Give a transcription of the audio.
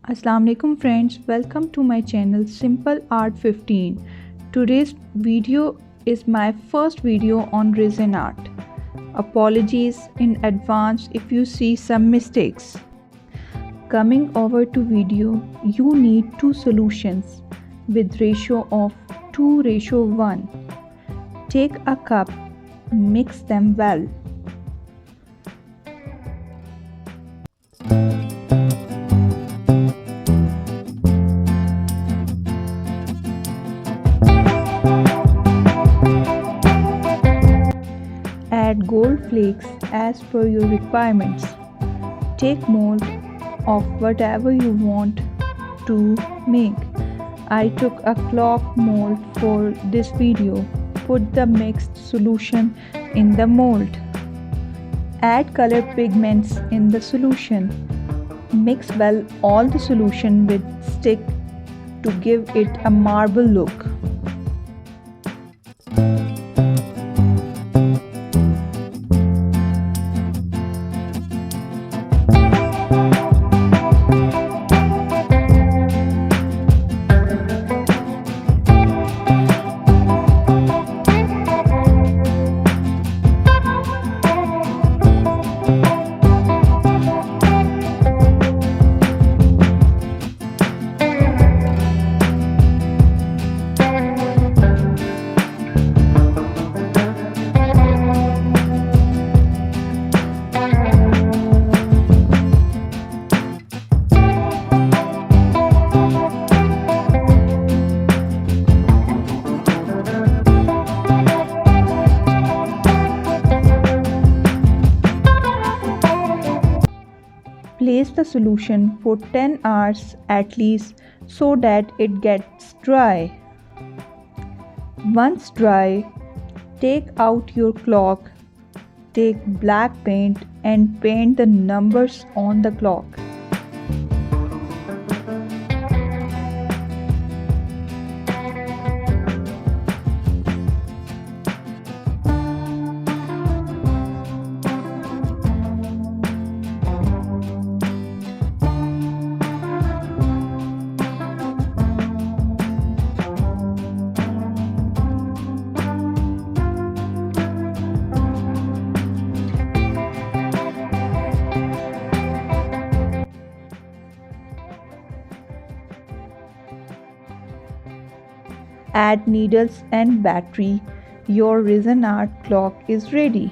Assalamu alaikum friends, welcome to my channel Simple Art 15. Today's video is my first video on resin art. Apologies in advance if you see some mistakes. Coming over to video, you need two solutions with ratio of 2:1. Take a cup, mix them well. Add gold flakes as per your requirements. Take mold of whatever you want to make. I took a clock mold for this video. Put the mixed solution in the mold. Add color pigments in the solution. Mix well all the solution with stick to give it a marble look. Place the solution for 10 hours at least so that it gets dry. Once dry, take out your clock, take black paint and paint the numbers on the clock. Add needles and battery. Your resin art clock is ready.